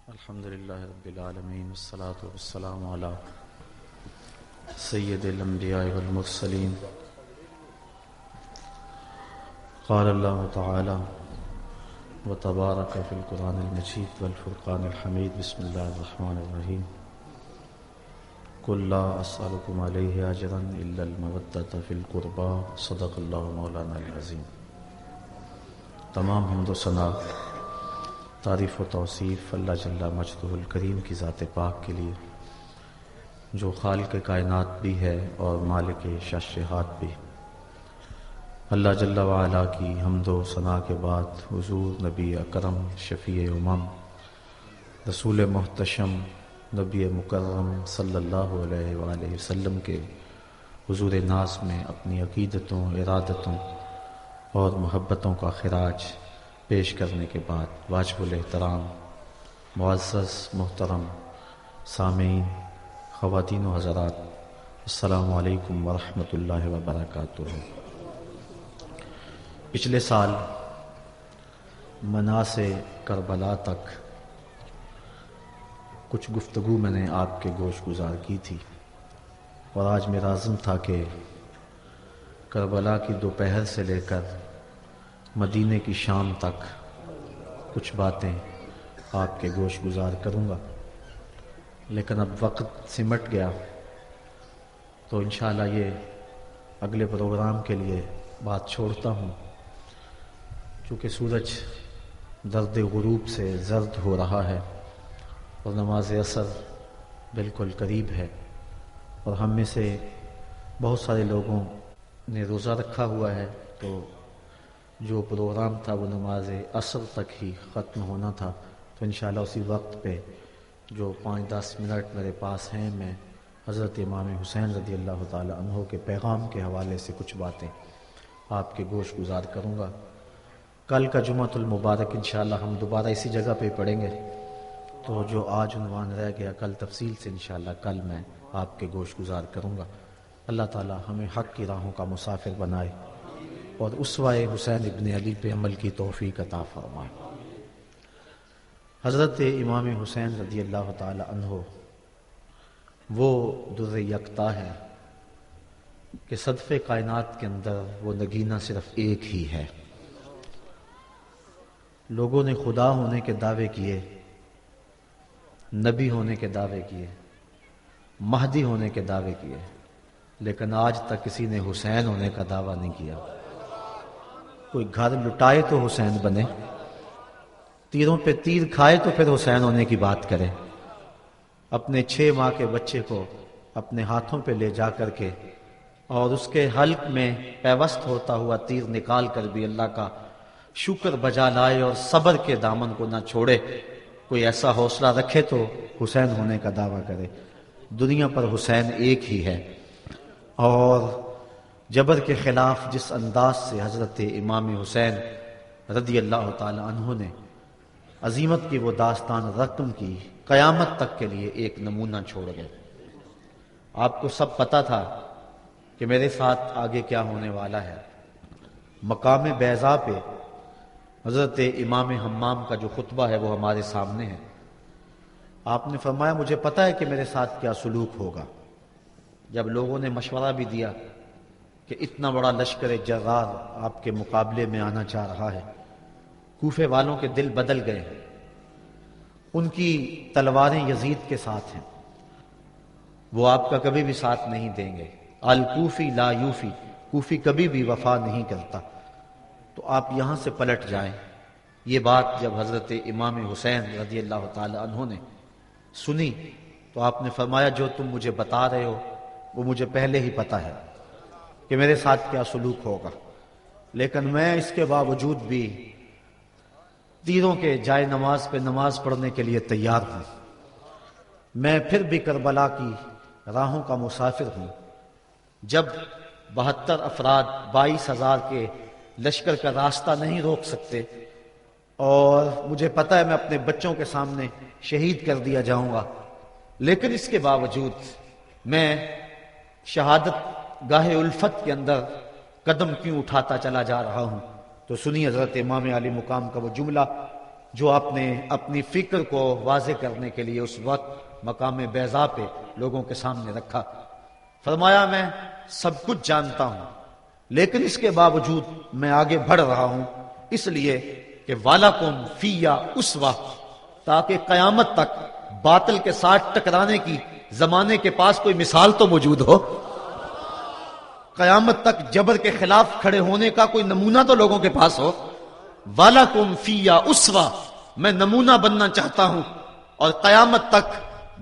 الحمد للہ رب العالمین والصلاة والسلام علی سید الانبیاء والمرسلین. قال اللہ تعالی وتبارک فی القرآن المجید والفرقان الحمید. بسم اللہ الرحمن الرحیم. قل لا اسألکم علیہ اجرا الا المودۃ فی القربى. صدق اللہ مولانا العظیم. تمام حمد و ثنا، تعریف و توصیف اللہ جل مجدہ الکریم کی ذات پاک کے لیے، جو خالق کائنات بھی ہے اور مالک شاشہات بھی. اللہ جل وعلا کی حمد و ثنا کے بعد حضور نبی اکرم شفیع امم رسول محتشم نبی مکرم صلی اللہ علیہ وآلہ وسلم کے حضور ناز میں اپنی عقیدتوں، ارادتوں اور محبتوں کا خراج پیش کرنے کے بعد واجب الاحترام معزز محترم سامعین، خواتین و حضرات، السلام علیکم ورحمۃ اللہ وبرکاتہ. پچھلے سال مناسے کربلا تک کچھ گفتگو میں نے آپ کے گوش گزار کی تھی، اور آج میرا عزم تھا کہ کربلا کی دوپہر سے لے کر مدینے کی شام تک کچھ باتیں آپ کے گوش گزار کروں گا، لیکن اب وقت سمٹ گیا تو انشاءاللہ یہ اگلے پروگرام کے لیے بات چھوڑتا ہوں. چونکہ سورج درد غروب سے زرد ہو رہا ہے اور نماز عصر بالکل قریب ہے، اور ہم میں سے بہت سارے لوگوں نے روزہ رکھا ہوا ہے، تو جو پروگرام تھا وہ نماز عصر تک ہی ختم ہونا تھا. تو انشاءاللہ اسی وقت پہ جو 5-10 منٹ میرے پاس ہیں، میں حضرت امام حسین رضی اللہ تعالی عنہ کے پیغام کے حوالے سے کچھ باتیں آپ کے گوش گزار کروں گا. کل کا جمعۃ المبارک انشاءاللہ ہم دوبارہ اسی جگہ پہ پڑھیں گے، تو جو آج عنوان رہ گیا کل تفصیل سے انشاءاللہ کل میں آپ کے گوش گزار کروں گا. اللہ تعالی ہمیں حق کی راہوں کا مسافر بنائے اور اسوہ حسین ابن علی پہ عمل کی توفیق عطا فرمائے. حضرت امام حسین رضی اللہ تعالی عنہ وہ در یکتا ہے کہ صدف کائنات کے اندر وہ نگینہ صرف ایک ہی ہے. لوگوں نے خدا ہونے کے دعوے کیے، نبی ہونے کے دعوے کیے، مہدی ہونے کے دعوے کیے، لیکن آج تک کسی نے حسین ہونے کا دعویٰ نہیں کیا. کوئی گھر لٹائے تو حسین بنے، تیروں پہ تیر کھائے تو پھر حسین ہونے کی بات کرے. اپنے 6 ماہ کے بچے کو اپنے ہاتھوں پہ لے جا کر کے اور اس کے حلق میں پیوست ہوتا ہوا تیر نکال کر بھی اللہ کا شکر بجا لائے اور صبر کے دامن کو نہ چھوڑے. کوئی ایسا حوصلہ رکھے تو حسین ہونے کا دعویٰ کرے. دنیا پر حسین ایک ہی ہے، اور جبر کے خلاف جس انداز سے حضرت امام حسین رضی اللہ تعالی عنہ نے عظیمت کی وہ داستان رقم کی، قیامت تک کے لیے ایک نمونہ چھوڑ گئے. آپ کو سب پتا تھا کہ میرے ساتھ آگے کیا ہونے والا ہے. مقام بیضا پہ حضرت امام حمام کا جو خطبہ ہے وہ ہمارے سامنے ہے. آپ نے فرمایا مجھے پتا ہے کہ میرے ساتھ کیا سلوک ہوگا. جب لوگوں نے مشورہ بھی دیا کہ اتنا بڑا لشکر جرار آپ کے مقابلے میں آنا چاہ رہا ہے، کوفے والوں کے دل بدل گئے ہیں، ان کی تلواریں یزید کے ساتھ ہیں، وہ آپ کا کبھی بھی ساتھ نہیں دیں گے. الکوفی لا یوفی، کوفی کبھی بھی وفا نہیں کرتا، تو آپ یہاں سے پلٹ جائیں. یہ بات جب حضرت امام حسین رضی اللہ تعالی عنہ نے سنی تو آپ نے فرمایا جو تم مجھے بتا رہے ہو وہ مجھے پہلے ہی پتا ہے کہ میرے ساتھ کیا سلوک ہوگا، لیکن میں اس کے باوجود بھی تیروں کے جائے نماز پہ نماز پڑھنے کے لیے تیار ہوں. میں پھر بھی کربلا کی راہوں کا مسافر ہوں. جب 72 افراد 22,000 کے لشکر کا راستہ نہیں روک سکتے، اور مجھے پتا ہے میں اپنے بچوں کے سامنے شہید کر دیا جاؤں گا، لیکن اس کے باوجود میں شہادت گاہ الفت کے اندر قدم کیوں اٹھاتا چلا جا رہا ہوں. تو سنی حضرت امام علی مقام کا وہ جملہ جو آپ نے اپنی فکر کو واضح کرنے کے لیے اس وقت مقام بیضا پہ لوگوں کے سامنے رکھا. فرمایا میں سب کچھ جانتا ہوں لیکن اس کے باوجود میں آگے بڑھ رہا ہوں اس لیے کہ وَلَكُمْ فِيَّ أُسْوَةٌ، تاکہ قیامت تک باطل کے ساتھ ٹکرانے کی زمانے کے پاس کوئی مثال تو موجود ہو. قیامت تک جبر کے خلاف کھڑے ہونے کا کوئی نمونہ تو لوگوں کے پاس ہو. وَلَكُمْ فِيَّ أُسْوَةٌ، میں نمونہ بننا چاہتا ہوں. اور قیامت تک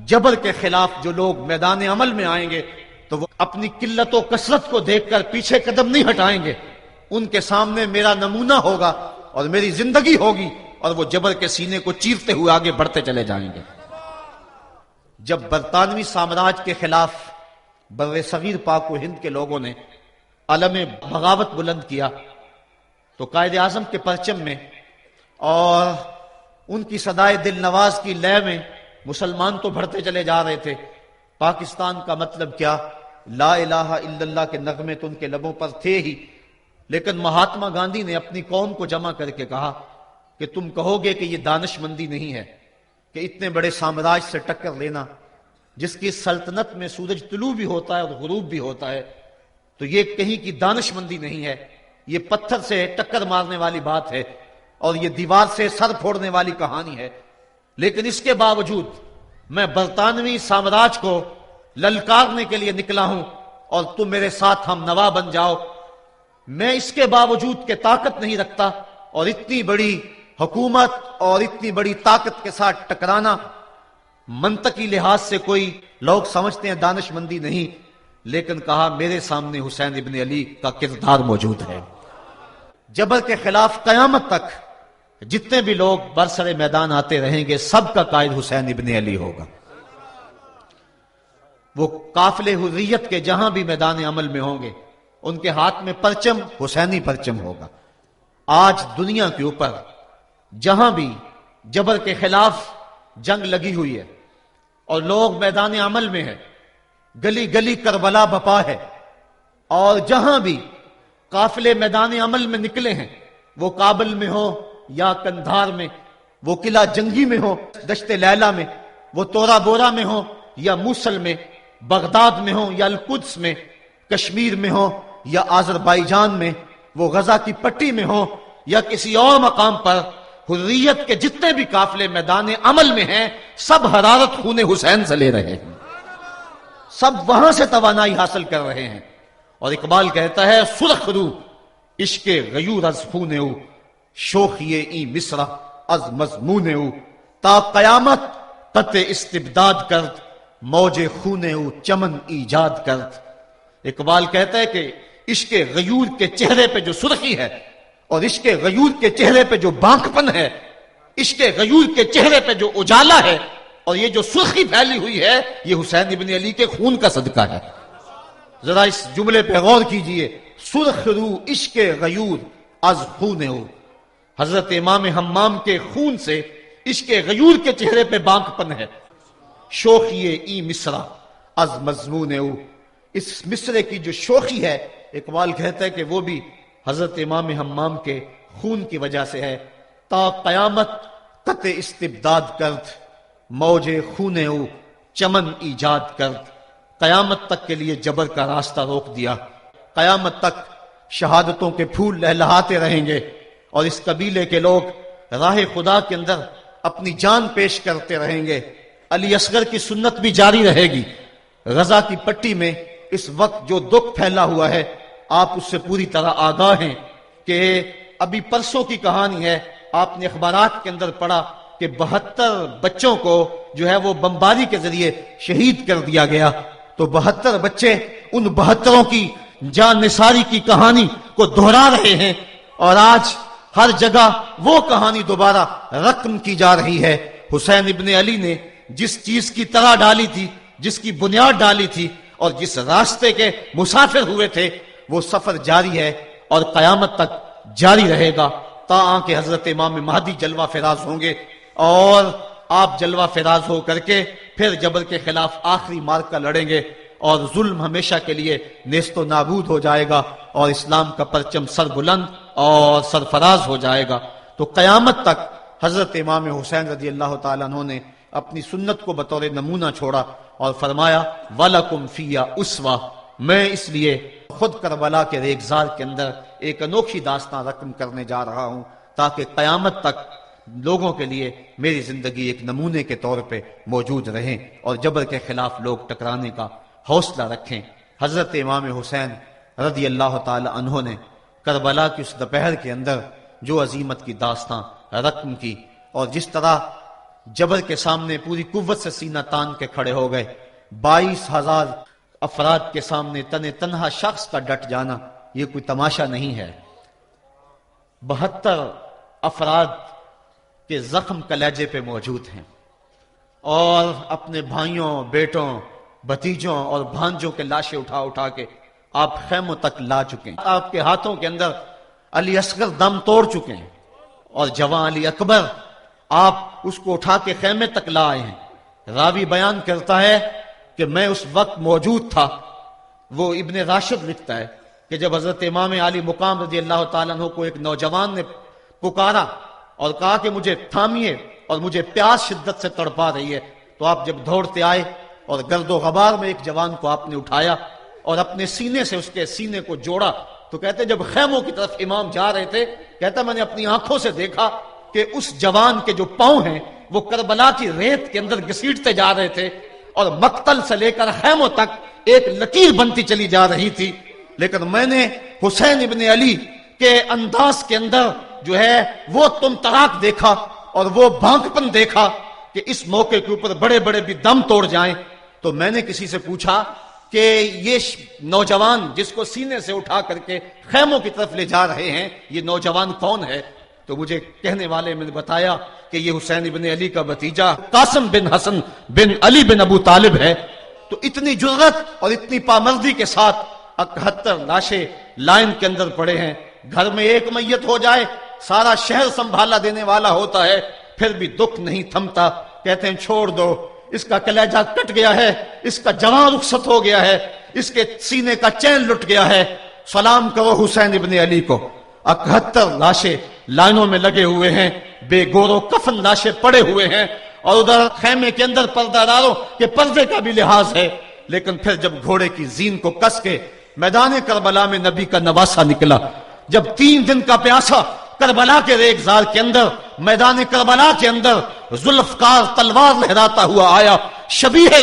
جبر کے خلاف جو لوگ میدان عمل میں آئیں گے تو وہ اپنی قلت و کثرت کو دیکھ کر پیچھے قدم نہیں ہٹائیں گے. ان کے سامنے میرا نمونہ ہوگا اور میری زندگی ہوگی اور وہ جبر کے سینے کو چیرتے ہوئے آگے بڑھتے چلے جائیں گے. جب برطانوی سامراج کے خلاف بر صغیر پاک و ہند کے لوگوں نے علم بغاوت بلند کیا تو قائد اعظم کے پرچم میں اور ان کی صدائے دل نواز کی لے میں مسلمان تو بڑھتے چلے جا رہے تھے. پاکستان کا مطلب کیا؟ لا الہ الا اللہ کے نغمے تو ان کے لبوں پر تھے ہی، لیکن مہاتما گاندھی نے اپنی قوم کو جمع کر کے کہا کہ تم کہو گے کہ یہ دانش مندی نہیں ہے کہ اتنے بڑے سامراج سے ٹکر لینا جس کی سلطنت میں سورج طلوع بھی ہوتا ہے اور غروب بھی ہوتا ہے، تو یہ کہیں کی دانش مندی نہیں ہے، یہ پتھر سے ٹکر مارنے والی بات ہے اور یہ دیوار سے سر پھوڑنے والی کہانی ہے. لیکن اس کے باوجود میں برطانوی سامراج کو للکارنے کے لیے نکلا ہوں اور تم میرے ساتھ ہم نوا بن جاؤ. میں اس کے باوجود کہ طاقت نہیں رکھتا اور اتنی بڑی حکومت اور اتنی بڑی طاقت کے ساتھ ٹکرانا منطقی لحاظ سے کوئی لوگ سمجھتے ہیں دانش مندی نہیں، لیکن کہا میرے سامنے حسین ابن علی کا کردار موجود ہے. جبر کے خلاف قیامت تک جتنے بھی لوگ برسر میدان آتے رہیں گے سب کا قائد حسین ابن علی ہوگا. وہ قافلے حریت کے جہاں بھی میدان عمل میں ہوں گے ان کے ہاتھ میں پرچم حسینی پرچم ہوگا. آج دنیا کے اوپر جہاں بھی جبر کے خلاف جنگ لگی ہوئی ہے اور لوگ میدان عمل میں ہیں، گلی گلی کربلا بپا ہے، اور جہاں بھی قافلے میدان عمل میں نکلے ہیں، وہ کابل میں ہو یا کندھار میں، وہ قلعہ جنگی میں ہو دشت لیلہ میں، وہ تورا بورا میں ہو یا موصل میں، بغداد میں ہو یا القدس میں، کشمیر میں ہو یا آذربائیجان میں، وہ غزہ کی پٹی میں ہو یا کسی اور مقام پر، حریت کے جتنے بھی قافلے میدان عمل میں ہیں سب حرارت خون حسین سے لے رہے ہیں، سب وہاں سے توانائی حاصل کر رہے ہیں. اور اقبال کہتا ہے سرخ رو عشق غیور از خون او، شوخی ای مصرع از مضمون او، تا قیامت قطع استبداد کرد، موج خون او چمن ایجاد کرد. اقبال کہتا ہے کہ عشق غیور کے چہرے پہ جو سرخی ہے اور عشق غیور کے چہرے پہ جو بانک پن ہے، عشق غیور کے چہرے پہ جو اجالا ہے اور یہ جو سرخی پھیلی ہوئی ہے یہ حسین ابن علی کے خون کا صدقہ ہے. ذرا اس جملے پہ غور کیجئے، سرخ رو عشق غیور از خون او، حضرت امام حمام کے خون سے عشق غیور کے چہرے پہ بانک پن ہے. شوخی ای مصرع از مضمون او، اس مصرے کی جو شوخی ہے اقبال کہتا ہے کہ وہ بھی حضرت امام حمام کے خون کی وجہ سے ہے. تا قیامت قطع استبداد کرد، موج خون او چمن ایجاد کرد. قیامت تک کے لیے جبر کا راستہ روک دیا. قیامت تک شہادتوں کے پھول لہلہاتے رہیں گے اور اس قبیلے کے لوگ راہ خدا کے اندر اپنی جان پیش کرتے رہیں گے. علی اصغر کی سنت بھی جاری رہے گی. غزہ کی پٹی میں اس وقت جو دکھ پھیلا ہوا ہے آپ اس سے پوری طرح آگاہ ہیں کہ ابھی پرسوں کی کہانی ہے، آپ نے اخبارات کے اندر پڑھا کہ 72 بچوں کو جو ہے وہ بمباری کے ذریعے شہید کر دیا گیا. تو 72 بچے ان 72 کی جان نثاری کی کہانی کو دہرا رہے ہیں اور آج ہر جگہ وہ کہانی دوبارہ رقم کی جا رہی ہے. حسین ابن علی نے جس چیز کی طرح ڈالی تھی، جس کی بنیاد ڈالی تھی اور جس راستے کے مسافر ہوئے تھے وہ سفر جاری ہے اور قیامت تک جاری رہے گا تا کہ حضرت امام مہدی جلوہ فراز ہوں گے اور آپ جلوہ فراز ہو کر کے پھر جبر کے خلاف آخری مارکہ لڑیں گے اور ظلم ہمیشہ کے لیے نیست و نابود ہو جائے گا اور اسلام کا پرچم سر بلند اور سرفراز ہو جائے گا. تو قیامت تک حضرت امام حسین رضی اللہ تعالیٰ عنہ نے اپنی سنت کو بطور نمونہ چھوڑا اور فرمایا وَلَكُمْ فِيَّا أُسْوَةٌ، میں اس لیے خود کربلا کے ریگزار کے اندر ایک انوکھی داستان رقم کرنے جا رہا ہوں تاکہ قیامت تک لوگوں کے لیے میری زندگی ایک نمونے کے طور پہ موجود رہیں اور جبر کے خلاف لوگ ٹکرانے کا حوصلہ رکھیں۔ حضرت امام حسین رضی اللہ تعالی عنہ نے کربلا کی اس دوپہر کے اندر جو عظیمت کی داستان رقم کی اور جس طرح جبر کے سامنے پوری قوت سے سینہ تان کے کھڑے ہو گئے، 22,000 افراد کے سامنے تنہا شخص کا ڈٹ جانا یہ کوئی تماشا نہیں ہے۔ 72 افراد کے زخم کلیجے پہ موجود ہیں اور اپنے بھائیوں، بیٹوں، بھتیجوں اور بھانجوں کے لاشیں اٹھا کے آپ خیموں تک لا چکے ہیں۔ آپ کے ہاتھوں کے اندر علی اصغر دم توڑ چکے ہیں اور جوان علی اکبر آپ اس کو اٹھا کے خیمے تک لا آئے ہیں۔ راوی بیان کرتا ہے کہ میں اس وقت موجود تھا۔ وہ ابن راشد لکھتا ہے کہ جب حضرت امام علی مقام رضی اللہ تعالیٰ عنہ کو ایک نوجوان نے پکارا اور کہا کہ مجھے تھامیے اور مجھے پیاس شدت سے تڑپا رہی ہے، تو آپ جب دوڑتے آئے اور گرد و غبار میں ایک جوان کو آپ نے اٹھایا اور اپنے سینے سے اس کے سینے کو جوڑا، تو کہتے جب خیموں کی طرف امام جا رہے تھے، کہتا میں نے اپنی آنکھوں سے دیکھا کہ اس جوان کے جو پاؤں ہیں وہ کربلا کی ریت کے اندر گھسیٹتے جا رہے تھے اور مقتل سے لے کر خیموں تک ایک لکیر بنتی چلی جا رہی تھی، لیکن میں نے حسین ابن علی کے انداز کے اندر جو ہے وہ تم تراک دیکھا اور وہ بھانکپن دیکھا کہ اس موقع کے اوپر بڑے بڑے بھی دم توڑ جائیں۔ تو میں نے کسی سے پوچھا کہ یہ نوجوان جس کو سینے سے اٹھا کر کے خیموں کی طرف لے جا رہے ہیں یہ نوجوان کون ہے؟ تو مجھے کہنے والے میں نے بتایا کہ یہ حسین ابن علی کا بھتیجا قاسم بن حسن بن علی بن ابو طالب ہے۔ تو اتنی جرأت اور اتنی پامردی کے ساتھ 71 لاشیں لائن کے اندر پڑے ہیں۔ گھر میں ایک میت ہو جائے سارا شہر سنبھالا دینے والا ہوتا ہے، پھر بھی دکھ نہیں تھمتا۔ کہتے ہیں چھوڑ دو، اس کا کلیجہ کٹ گیا ہے، اس کا جوان رخصت ہو گیا ہے، اس کے سینے کا چین لٹ گیا ہے، سلام کرو حسین ابن علی کو۔ 71 لاشیں لائنوں میں لگے ہوئے ہیں، بے گور و کفن لاشیں پڑے ہوئے ہیں، اور ادھر خیمے کے اندر پردہ داروں کے پردے کا بھی لحاظ ہے۔ لیکن پھر جب گھوڑے کی زین کو کس کے میدان کربلا میں نبی کا نواسا نکلا، جب 3 دن کا پیاسا کربلا کے ریگزار کے اندر میدان کربلا کے اندر ذوالفقار تلوار لہراتا ہوا آیا، شبیہ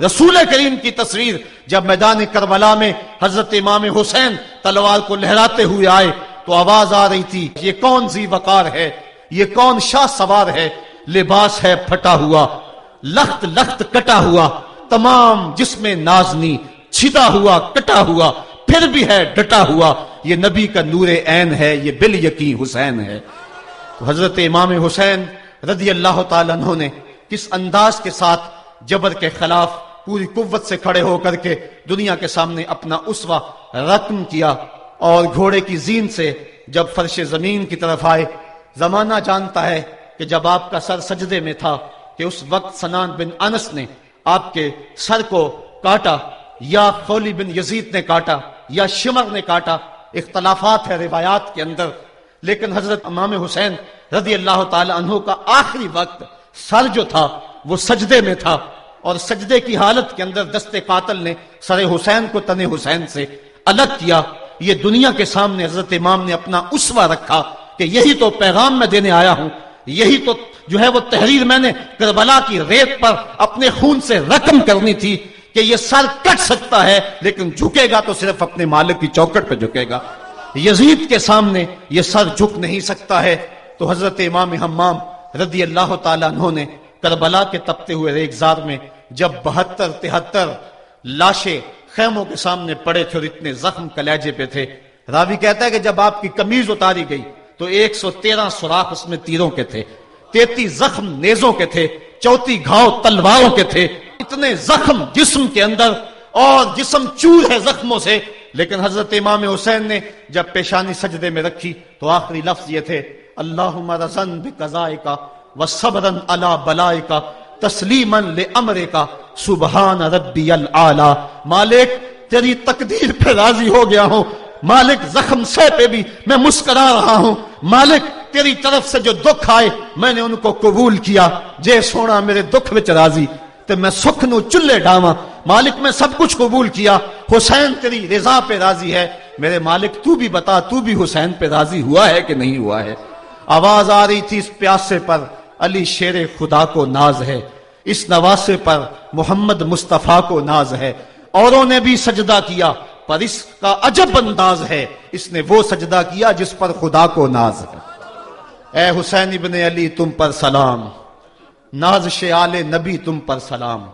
رسول کریم کی تصویر جب میدان کربلا میں حضرت امام حسین تلوار کو لہراتے ہوئے آئے تو آواز آ رہی تھی یہ کون ذی وقار ہے، یہ کون شاہ سوار ہے، لباس ہے پھٹا ہوا، لخت لخت کٹا ہوا، تمام جسم نازنی چھدا ہوا کٹا ہوا، پھر بھی ہے ڈٹا ہوا، یہ نبی کا نور عین ہے، یہ بال یقین حسین ہے۔ تو حضرت امام حسین رضی اللہ تعالیٰ عنہ نے کس انداز کے ساتھ جبر کے خلاف پوری قوت سے کھڑے ہو کر کے دنیا کے سامنے اپنا اسوہ رقم کیا، اور گھوڑے کی زین سے جب فرش زمین کی طرف آئے۔ زمانہ جانتا ہے کہ جب آپ کا سر سجدے میں تھا کہ اس وقت سنان بن انس نے آپ کے سر کو کاٹا، یا خولی بن یزید نے کاٹا، یا شمر نے کاٹا، اختلافات ہے روایات کے اندر، لیکن حضرت امام حسین رضی اللہ تعالی عنہ کا آخری وقت سر جو تھا وہ سجدے میں تھا، اور سجدے کی حالت کے اندر دست قاتل نے سر حسین کو تن حسین سے الگ کیا۔ یہ دنیا کے سامنے حضرت امام نے اپنا اسوہ رکھا کہ یہی تو پیغام میں دینے آیا ہوں، یہی تو جو ہے وہ تحریر میں نے کربلا کی ریت پر اپنے خون سے رقم کرنی تھی کہ یہ سر کٹ سکتا ہے لیکن جھکے گا تو صرف اپنے مالک کی چوکٹ پہ جھکے گا، یزید کے سامنے یہ سر جھک نہیں سکتا ہے۔ تو حضرت امام حمام رضی اللہ تعالیٰ عنہ نے کربلا کے تپتے ہوئے ریگزار میں جب 72-73 لاشیں خیموں کے سامنے پڑے تھے اور اتنے زخم کلیجے پہ تھے، راوی کہتا ہے کہ جب آپ کی قمیض اتاری گئی تو 113 سوراخ اس میں تیروں کے تھے، 33 زخم نیزوں کے تھے، 34 گھاؤ تلواروں کے تھے، اتنے زخم جسم کے اندر، اور جسم چور ہے زخموں سے۔ لیکن حضرت امام حسین نے جب پیشانی سجدے میں رکھی تو آخری لفظ یہ تھے اللہم رضن بقضائک وصبرن علی بلائک تسلیما لامرک سبحان ربی الاعلی۔ مالک تیری تقدیر پہ راضی ہو گیا ہوں، مالک زخم سہ پہ بھی میں مسکرا رہا ہوں، مالک تیری طرف سے جو دکھ آئے میں نے ان کو قبول کیا. جے سونا میرے دکھ وچ راضی تے میں سکھ نو چلے ڈاواں. مالک میں سب کچھ قبول کیا, حسین تیری رضا پہ راضی ہے. میرے مالک تو بھی بتا, تو بھی حسین پہ راضی ہوا ہے کہ نہیں ہوا ہے؟ آواز آ رہی تھی اس پیاسے پر علی شیر خدا کو ناز ہے, اس نواسے پر محمد مصطفیٰ کو ناز ہے. اوروں نے بھی سجدہ کیا پر اس کا عجب انداز ہے, اس نے وہ سجدہ کیا جس پر خدا کو ناز ہے. اے حسین ابن علی تم پر سلام, نازش آل نبی تم پر سلام.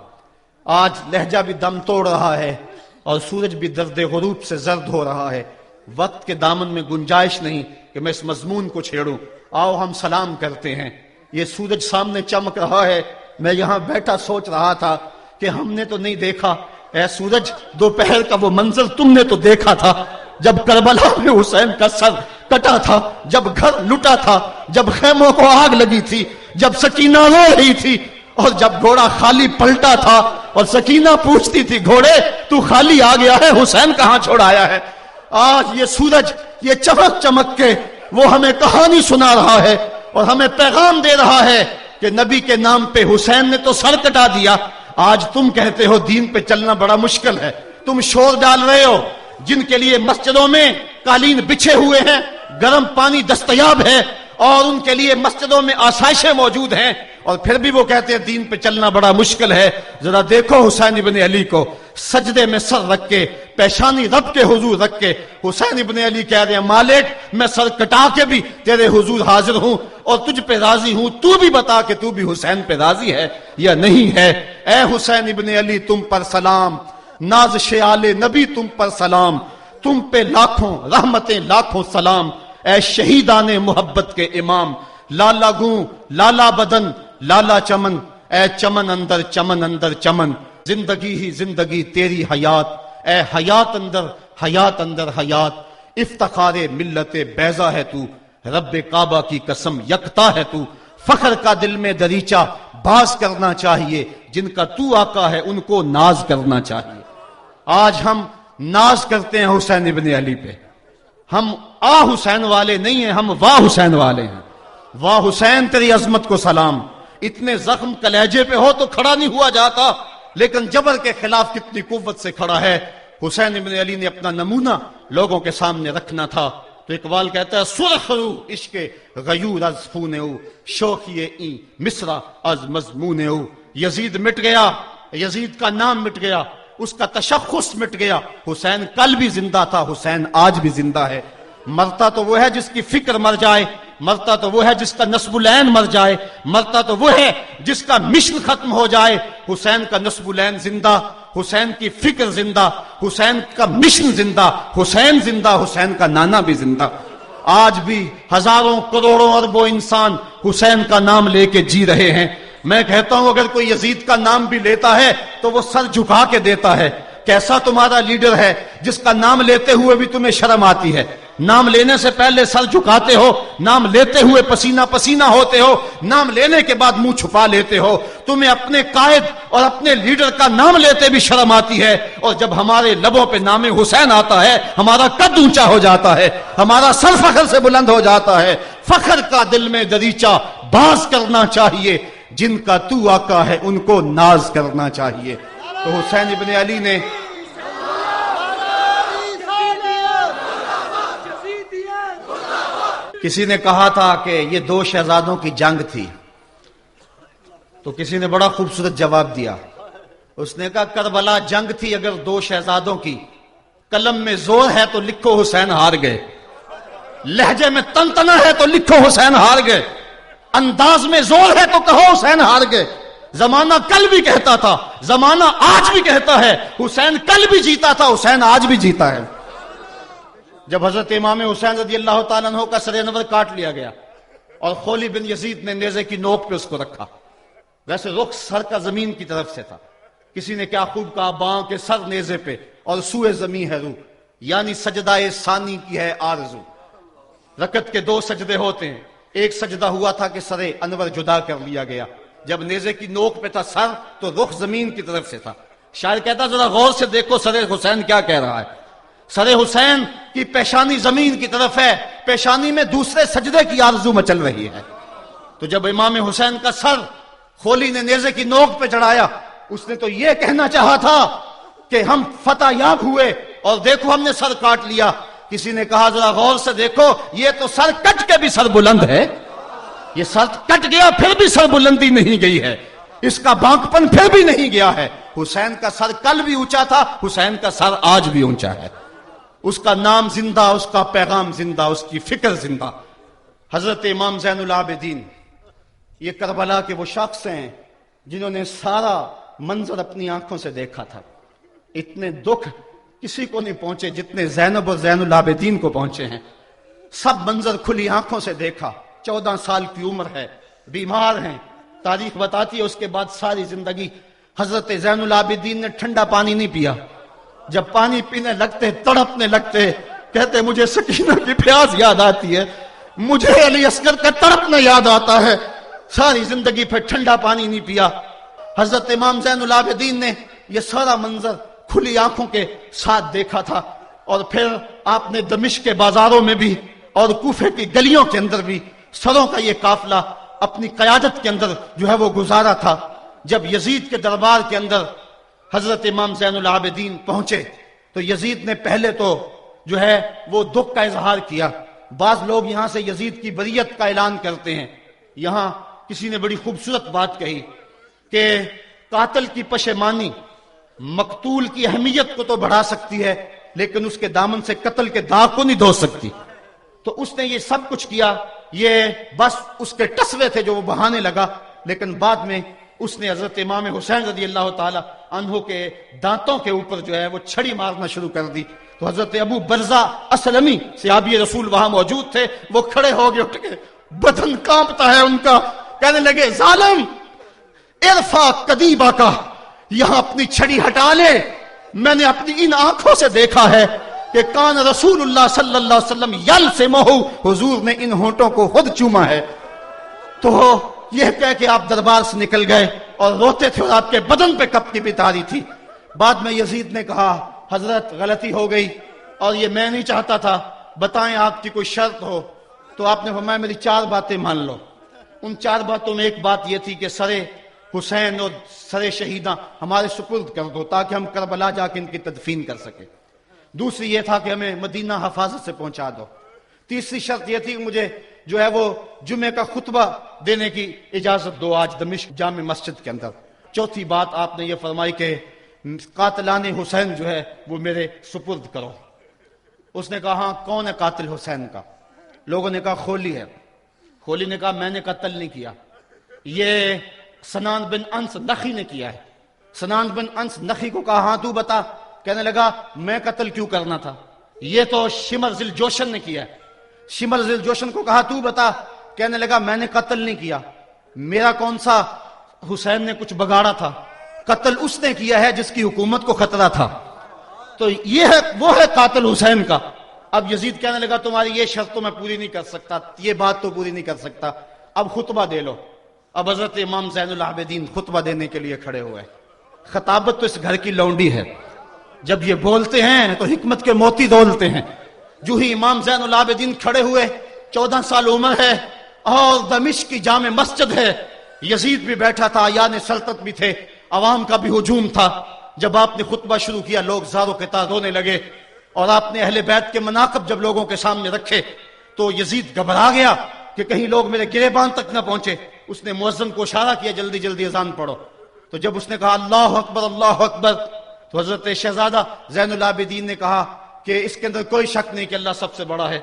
آج لہجہ بھی دم توڑ رہا ہے اور سورج بھی درد غروب سے زرد ہو رہا ہے. وقت کے دامن میں گنجائش نہیں کہ میں اس مضمون کو چھیڑوں. آؤ ہم سلام کرتے ہیں. یہ سورج سامنے چمک رہا ہے, میں یہاں بیٹھا سوچ رہا تھا کہ ہم نے تو نہیں دیکھا. اے سورج, دوپہر کا وہ منظر تم نے تو دیکھا تھا جب کربلا میں حسین کا سر کٹا تھا, جب گھر لٹا تھا, جب خیموں کو آگ لگی تھی, جب سکینہ رو رہی تھی, اور جب گھوڑا خالی پلٹا تھا اور سکینہ پوچھتی تھی گھوڑے تو خالی آ گیا ہے, حسین کہاں چھوڑ آیا ہے. آج یہ سورج یہ چمک چمک کے وہ ہمیں کہانی سنا رہا ہے اور ہمیں پیغام دے رہا ہے کہ نبی کے نام پہ حسین نے تو سر کٹا دیا. آج تم کہتے ہو دین پہ چلنا بڑا مشکل ہے, تم شور ڈال رہے ہو. جن کے لیے مسجدوں میں قالین بچھے ہوئے ہیں, گرم پانی دستیاب ہے, اور ان کے لیے مسجدوں میں آسائشیں موجود ہیں, اور پھر بھی وہ کہتے ہیں دین پہ چلنا بڑا مشکل ہے. ذرا دیکھو حسین ابن علی کو, سجدے میں سر رکھ کے, پیشانی رب کے حضور رکھ کے حسین ابن علی کہہ رہے ہیں مالک میں سر کٹا کے بھی تیرے حضور حاضر ہوں اور تجھ پہ راضی ہوں, تو بھی بتا کہ تو بھی حسین پہ راضی ہے یا نہیں ہے. اے حسین ابن علی تم پر سلام, نازش آل نبی تم پر سلام, تم پہ لاکھوں رحمتیں لاکھوں سلام. اے شہیدان محبت کے امام, لالا گوں لالا بدن لالا چمن, اے چمن اندر چمن, زندگی ہی زندگی تیری حیات, اے حیات اندر حیات. افتخار ملت بیضا ہے تو, رب کعبہ کی قسم یکتا ہے تو. فخر کا دل میں دریچہ باز کرنا چاہیے, جن کا تو آقا ہے ان کو ناز کرنا چاہیے. آج ہم ناز کرتے ہیں حسین ابن علی پہ. ہم آ حسین والے نہیں ہیں, ہم واہ حسین والے ہیں. واہ حسین تیری عظمت کو سلام. اتنے زخم کلیجے پہ ہو تو کھڑا نہیں ہوا جاتا, لیکن جبر کے خلاف کتنی قوت سے کھڑا ہے. حسین ابن علی نے اپنا نمونہ لوگوں کے سامنے رکھنا تھا. تو اقبال کہتا ہے سرخ رو عشق غیور از خون او, شوخی این مصرع از مضمون او. یزید مٹ گیا, یزید کا نام مٹ گیا, اس کا تشخص مٹ گیا. حسین کل بھی زندہ تھا, حسین آج بھی زندہ ہے. مرتا تو وہ ہے جس کی فکر مر جائے, مرتا تو وہ ہے جس کا نصب العین مر جائے, مرتا تو وہ ہے جس کا مشن ختم ہو جائے. حسین کا نصب العین زندہ, حسین کی فکر زندہ, حسین کا مشن زندہ, حسین زندہ, حسین کا نانا بھی زندہ. آج بھی ہزاروں کروڑوں اربوں انسان حسین کا نام لے کے جی رہے ہیں. میں کہتا ہوں اگر کوئی یزید کا نام بھی لیتا ہے تو وہ سر جھکا کے دیتا ہے. کیسا تمہارا لیڈر ہے جس کا نام لیتے ہوئے بھی تمہیں شرم آتی ہے؟ نام لینے سے پہلے سر جھکاتے ہو, نام لیتے ہوئے پسینہ پسینہ ہوتے ہو, نام لینے کے بعد منہ چھپا لیتے ہو. تمہیں اپنے قائد اور اپنے لیڈر کا نام لیتے بھی شرم آتی ہے, اور جب ہمارے لبوں پہ نام حسین آتا ہے ہمارا قد اونچا ہو جاتا ہے, ہمارا سر فخر سے بلند ہو جاتا ہے. فخر کا دل میں دریچہ باز کرنا چاہیے, جن کا تو آقا ہے ان کو ناز کرنا چاہیے. تو حسین ابن علی نے کسی نے کہا تھا کہ یہ دو شہزادوں کی جنگ تھی, تو کسی نے بڑا خوبصورت جواب دیا. اس نے کہا کربلا جنگ تھی اگر دو شہزادوں کی, قلم میں زور ہے تو لکھو حسین ہار گئے, لہجے میں تنتنا ہے تو لکھو حسین ہار گئے, انداز میں زور ہے تو کہو حسین ہار گئے. زمانہ کل بھی کہتا تھا, زمانہ آج بھی کہتا ہے, حسین کل بھی جیتا تھا, حسین آج بھی جیتا ہے. جب حضرت امام حسین رضی اللہ تعالیٰ عنہ کا سر انور کاٹ لیا گیا اور خولی بن یزید نے نیزے کی نوک پہ اس کو رکھا, ویسے رخ سر کا زمین کی طرف سے تھا. کسی نے کیا خوب کہا, باں کے سر نیزے پہ اور سوئے زمین ہے روح, یعنی سجدہ ثانی کی ہے آرزو. رکعت کے دو سجدے ہوتے ہیں, ایک سجدہ ہوا تھا کہ سر انور جدا کر لیا گیا, جب نیزے کی نوک پہ تھا سر تو رخ زمین کی طرف سے تھا. شاعر کہتا ذرا غور سے دیکھو سر حسین کیا کہہ رہا ہے. سر حسین کی پیشانی زمین کی طرف ہے، پیشانی میں دوسرے سجدے کی آرزو مچل رہی ہے۔ تو جب امام حسین کا سر خولی نے نیزے کی نوک پہ چڑھایا، اس نے تو یہ کہنا چاہا تھا کہ ہم فتح یاب ہوئے اور دیکھو ہم نے سر کاٹ لیا۔ کسی نے کہا ذرا غور سے دیکھو، یہ تو سر کٹ کے بھی سر بلند ہے، یہ سر کٹ گیا پھر بھی سر بلندی نہیں گئی ہے، اس کا بانکپن پھر بھی نہیں گیا ہے۔ حسین کا سر کل بھی اونچا تھا، حسین کا سر آج بھی اونچا ہے، اس کا نام زندہ، اس کا پیغام زندہ، اس کی فکر زندہ۔ حضرت امام زین العابدین یہ کربلا کے وہ شخص ہیں جنہوں نے سارا منظر اپنی آنکھوں سے دیکھا تھا۔ اتنے دکھ کسی کو نہیں پہنچے جتنے زینب اور زین العابدین کو پہنچے ہیں۔ سب منظر کھلی آنکھوں سے دیکھا، 14 سال کی عمر ہے، بیمار ہیں، تاریخ بتاتی ہے اس کے بعد ساری زندگی حضرت زین العابدین نے ٹھنڈا پانی نہیں پیا، جب پانی پینے لگتے تڑپنے لگتے، کہتے مجھے سکینہ کی پیاس یاد آتی ہے، مجھے علی اصغر کا تڑپنا یاد آتا ہے، ساری زندگی پھر ٹھنڈا پانی نہیں پیا۔ حضرت امام زین العابدین نے یہ سارا منظر کھلی آنکھوں کے ساتھ دیکھا تھا، اور پھر آپ نے دمشق کے بازاروں میں بھی اور کوفے کی گلیوں کے اندر بھی سروں کا یہ قافلہ اپنی قیادت کے اندر جو ہے وہ گزارا تھا۔ جب یزید کے دربار کے اندر حضرت امام زین العابدین پہنچے تو یزید نے پہلے تو جو ہے وہ دکھ کا اظہار کیا۔ بعض لوگ یہاں سے یزید کی بریت کا اعلان کرتے ہیں۔ یہاں کسی نے بڑی خوبصورت بات کہی کہ قاتل کی پشیمانی مقتول کی اہمیت کو تو بڑھا سکتی ہے لیکن اس کے دامن سے قتل کے داغ کو نہیں دھو سکتی۔ تو اس نے یہ سب کچھ کیا، یہ بس اس کے ٹسوے تھے جو وہ بہانے لگا، لیکن بعد میں اس نے حضرت امام حسین رضی اللہ تعالی عنہ کے دانتوں کے اوپر جو ہے وہ چھڑی مارنا شروع کر دی۔ تو حضرت ابو برزہ اسلمی صحابی رسول وہاں موجود تھے، وہ کھڑے ہو گئے، اٹھ کے بدن کانپتا ہے ان کا، کہنے لگے ظالم ارفع قدیبہ کا، یہاں اپنی چھڑی ہٹا لے، میں نے اپنی ان آنکھوں سے دیکھا ہے کہ کان رسول اللہ صلی اللہ علیہ وسلم یلسمہ، حضور نے ان ہونٹوں کو خود چوما ہے۔ تو یہ کہہ کہ آپ دربار سے نکل گئے اور روتے تھے اور آپ کے بدن پہ کپتی بھی تاری تھی۔ بعد میں یزید نے کہا حضرت غلطی ہو گئی اور یہ میں نہیں چاہتا تھا، بتائیں آپ کی کوئی شرط ہو۔ تو آپ نے فرمایا میری 4 باتیں مان لو۔ ان 4 باتوں میں ایک بات یہ تھی کہ سر حسین اور سر شہیداں ہمارے سپرد کر دو تاکہ ہم کربلا جا کے ان کی تدفین کر سکیں۔ دوسری یہ تھا کہ ہمیں مدینہ حفاظت سے پہنچا دو۔ تیسری شرط یہ تھی کہ مجھے جو ہے وہ جمعے کا خطبہ دینے کی اجازت دو آج دمشق جامع مسجد کے اندر۔ چوتھی بات آپ نے یہ فرمائی کہ قاتلان حسین جو ہے وہ میرے سپرد کرو۔ اس نے کہا ہاں کون ہے قاتل حسین کا؟ لوگوں نے کہا خولی ہے۔ خولی نے کہا میں نے قتل نہیں کیا، یہ سنان بن انس نخی نے کیا ہے۔ سنان بن انس نخی کو کہا ہاں تو بتا، کہنے لگا میں قتل کیوں کرنا تھا، یہ تو شمر ذل جوشن نے کیا ہے۔ شمر ذل جوشن کو کہا تو بتا، کہنے لگا میں نے قتل نہیں کیا، میرا کون سا حسین نے کچھ بگاڑا تھا، قتل اس نے کیا ہے جس کی حکومت کو خطرہ تھا۔ تو یہ ہے وہ ہے قاتل حسین کا۔ اب یزید کہنے لگا تمہاری یہ شرط تو میں پوری نہیں کر سکتا، یہ بات تو پوری نہیں کر سکتا، اب خطبہ دے لو۔ اب حضرت امام زین العابدین خطبہ دینے کے لیے کھڑے ہوئے۔ خطابت تو اس گھر کی لونڈی ہے، جب یہ بولتے ہیں تو حکمت کے موتی دولتے ہیں۔ جو ہی امام زین العابدین کھڑے ہوئے، 14 سال عمر ہے اور دمشق کی جامع مسجد ہے، یزید بھی بیٹھا تھا، ایان سلطنت بھی تھے، عوام کا بھی ہجوم تھا۔ جب آپ نے خطبہ شروع کیا لوگ زار و قطار رونے لگے، اور آپ نے اہل بیت کے مناقب جب لوگوں کے سامنے رکھے تو یزید گھبرا گیا کہ کہیں لوگ میرے گریبان تک نہ پہنچے۔ اس نے مؤذن کو اشارہ کیا جلدی جلدی اذان پڑھو۔ تو جب اس نے کہا اللہ اکبر اللہ اکبر تو حضرت شہزادہ زین العابدین نے کہا کہ اس کے اندر کوئی شک نہیں کہ اللہ سب سے بڑا ہے۔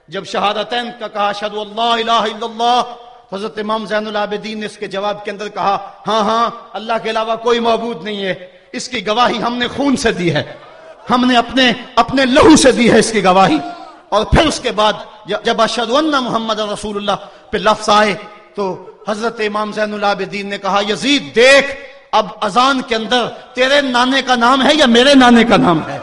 جب شہادتین کا کہا اشہد ان لا الہ الا اللہ، حضرت امام زین العابدین نے اس کے جواب کے اندر کہا ہاں ہاں اللہ کے علاوہ کوئی معبود نہیں ہے، اس کی گواہی ہم نے خون سے دی ہے، ہم نے اپنے لہو سے دی ہے اس کی گواہی۔ اور پھر اس کے بعد جب اشہد ان محمد رسول اللہ پہ لفظ آئے تو حضرت امام زین العابدین نے کہا یزید دیکھ اب اذان کے اندر تیرے نانے کا نام ہے یا میرے نانے کا نام ہے؟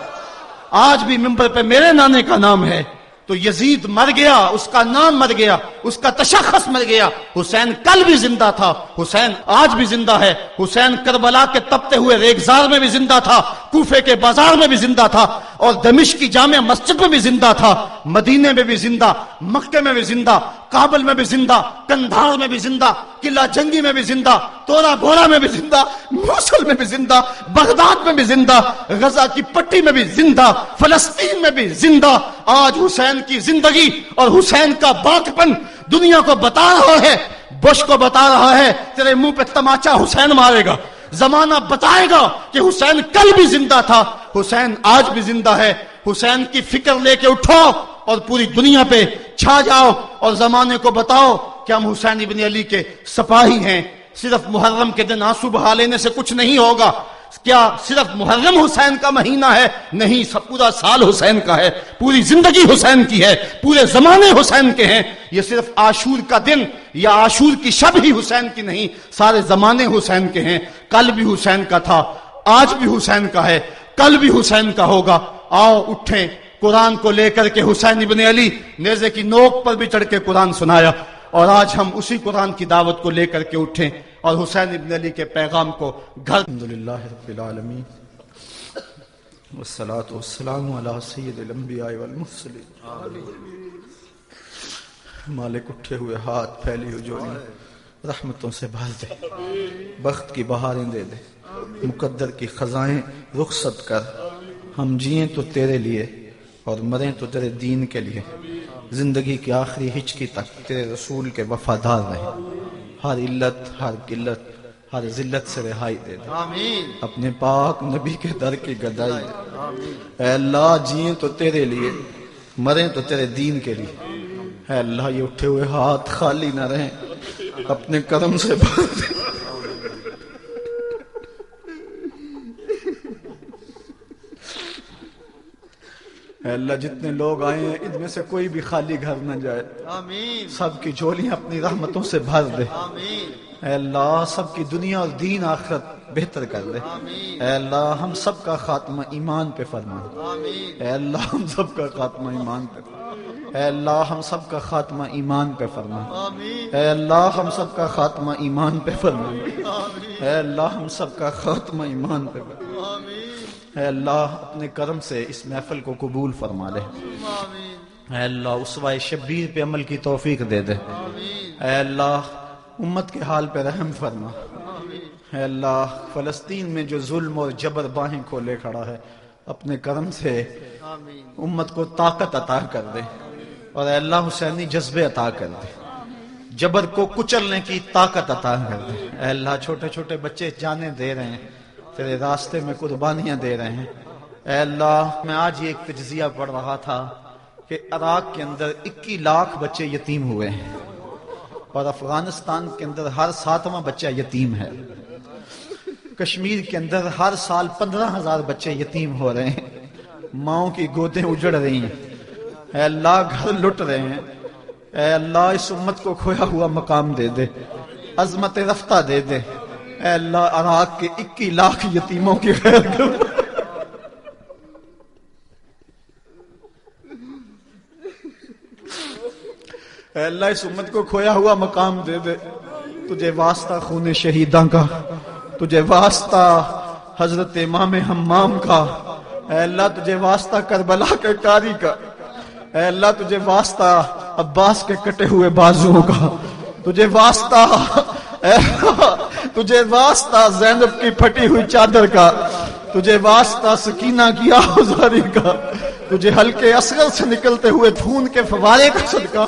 آج بھی منبر پہ میرے نانے کا نام ہے۔ تو یزید مر گیا، اس کا نام مر گیا، اس کا تشخص مر گیا۔ حسین کل بھی زندہ تھا، حسین آج بھی زندہ ہے، حسین کربلا کے تپتے ہوئے ریگزار میں بھی زندہ تھا، کوفے کے بازار میں بھی زندہ تھا، اور دمشق کی جامع مسجد میں بھی زندہ تھا، مدینے میں بھی زندہ، مکے میں بھی زندہ، کابل میں بھی زندہ، کندھار میں بھی زندہ، قلعہ جنگی میں بھی زندہ، تورا بورا میں بھی زندہ، موصل میں بھی زندہ، بغداد میں بھی زندہ، غزہ کی پٹی میں بھی زندہ، فلسطین میں بھی زندہ۔ آج حسین کی زندگی اور حسین کا باقپن دنیا کو بتا رہا ہے، بش کو بتا رہا ہے تیرے منہ پہ تماچا حسین مارے گا۔ زمانہ بتائے گا کہ حسین کل بھی زندہ تھا، حسین آج بھی زندہ ہے۔ حسین کی فکر لے کے اٹھو اور پوری دنیا پہ چھا جاؤ اور زمانے کو بتاؤ کہ ہم حسین ابن علی کے سپاہی ہیں۔ صرف محرم کے دن آنسو بہا لینے سے کچھ نہیں ہوگا۔ کیا صرف محرم حسین کا مہینہ ہے؟ نہیں، سب پورا سال حسین کا ہے، پوری زندگی حسین کی ہے، پورے زمانے حسین کے ہیں۔ یہ صرف عاشور کا دن یا عاشور کی شب ہی حسین کی نہیں، سارے زمانے حسین کے ہیں۔ کل بھی حسین کا تھا، آج بھی حسین کا ہے، کل بھی حسین کا ہوگا۔ آؤ اٹھیں، قرآن کو لے کر کے حسین ابن علی نیزے کی نوک پر بھی چڑھ کے قرآن سنایا، اور آج ہم اسی قرآن کی دعوت کو لے کر کے اٹھیں اور حسین ابن علی کے پیغام کو گھر۔ الحمدللہ رب العالمین والصلاة والسلام علی سید الانبیاء والمرسلین۔ مالک اٹھے ہوئے ہاتھ، پھیلی ہوئی جوڑی رحمتوں سے بھر دے، بخت کی بہاریں دے دے، مقدر کی خزائیں رخصت کر۔ ہم جئیں تو تیرے لیے اور مریں تو تیرے دین کے لیے، زندگی کی آخری ہچکی تک تیرے رسول کے وفادار رہیں۔ ہر علت، ہر قلت، ہر ذلت سے رہائی دے دے، اپنے پاک نبی کے در کی گدائی دے۔ اے اللہ جئیں تو تیرے لیے، مریں تو تیرے دین کے لیے۔ اے اللہ یہ اٹھے ہوئے ہاتھ خالی نہ رہیں، اپنے کرم سے بھر دے۔ اے اللہ جتنے لوگ آئے ہیں ان میں سے کوئی بھی خالی گھر نہ جائے، سب کی جھولیاں اپنی رحمتوں سے بھر دے۔ اے اللہ سب کی دنیا اور دین آخرت بہتر کر دے۔ اے اللہ ہم سب کا خاتمہ ایمان پہ فرما۔ اے اللہ ہم سب کا خاتمہ ایمان پہ فرما۔ اے اللہ ہم سب کا خاتمہ ایمان پہ فرما۔ اے اللہ ہم سب کا خاتمہ ایمان پہ فرما۔ اے اللہ ہم سب کا خاتمہ ایمان پہ فرما۔ اے اللہ اپنے کرم سے اس محفل کو قبول فرما لے۔ اے اللہ اسوہ شبیر پہ عمل کی توفیق دے دے۔ اے اللہ امت کے حال پہ رحم فرما۔ اے اللہ فلسطین میں جو ظلم اور جبر باہیں کھولے کھڑا ہے، اپنے کرم سے امت کو طاقت عطا کر دے، اور اے اللہ حسینی جذبے عطا کر دے، جبر کو کچلنے کی طاقت عطا کر دے۔ اے اللہ چھوٹے چھوٹے بچے جانیں دے رہے ہیں، تیرے راستے میں قربانیاں دے رہے ہیں۔ اے اللہ میں آج یہ ایک تجزیہ پڑھ رہا تھا کہ عراق کے اندر 21 لاکھ بچے یتیم ہوئے ہیں، اور افغانستان کے اندر ہر 7واں بچہ یتیم ہے۔ کشمیر کے اندر ہر سال 15,000 بچے یتیم ہو رہے ہیں، ماؤں کی گودیں اجڑ رہی ہیں۔ اے اللہ گھر لٹ رہے ہیں۔ اے اللہ اس امت کو کھویا ہوا مقام دے دے، عظمت رفتہ دے دے۔ اے اللہ عراق کے 21 لاکھ یتیموں کی خیر کر۔ اے اللہ اس امت کو کھویا ہوا مقام دے دے۔ تجھے واسطہ خون شہیداں کا، تجھے واسطہ حضرت امام حمام کا، اے اللہ تجھے واسطہ کربلا کے قاری کا، اے اللہ تجھے واسطہ عباس کے کٹے ہوئے بازوؤں کا، تجھے واسطہ اے اللہ تجھے واسطہ زینب کی پھٹی ہوئی چادر کا، تجھے واسطہ سکینہ کی آہوزاری کا، تجھے ہلکے اصغر سے نکلتے ہوئے خون کے فوارے کا صدقہ۔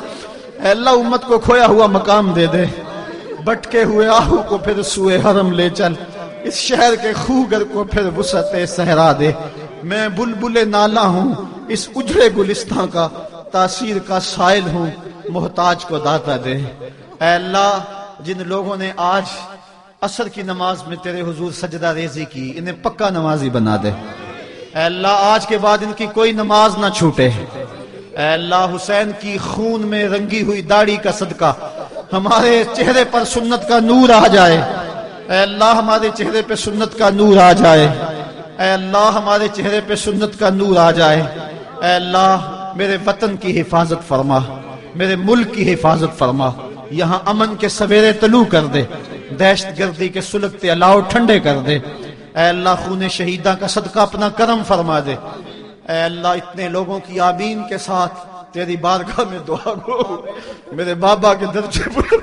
اے اللہ امت کو کھویا ہوا مقام دے دے، بٹکے ہوئے آہو کو پھر سوئے حرم لے چل، اس شہر کے خوگر کو پھر وسعت صحرا دے۔ میں بلبل نالا ہوں اس اجڑے گلستان کا، تاثیر کا سائل ہوں محتاج کو داتا دے۔ اے اللہ جن لوگوں نے آج عصر کی نماز میں تیرے حضور سجدہ ریزی کی، انہیں پکا نمازی بنا دے۔ اے اللہ آج کے بعد ان کی کوئی نماز نہ چھوٹے۔ اے اللہ حسین کی خون میں رنگی ہوئی داڑھی کا صدقہ ہمارے چہرے پر سنت کا نور آ جائے۔ اے اللہ ہمارے چہرے پہ سنت کا نور آ جائے۔ اے اللہ ہمارے چہرے پہ سنت کا نور آ جائے۔ اے اللہ میرے وطن کی حفاظت فرما، میرے ملک کی حفاظت فرما، یہاں امن کے سویرے طلوع کر دے، دہشت گردی کے سلگتے الاؤ ٹھنڈے کر دے۔ اے اللہ خون شہیدہ کا صدقہ اپنا کرم فرما دے. اے اللہ اتنے لوگوں کی آمین کے ساتھ تیری بارگاہ میں دعا گو میرے بابا کے درجے پر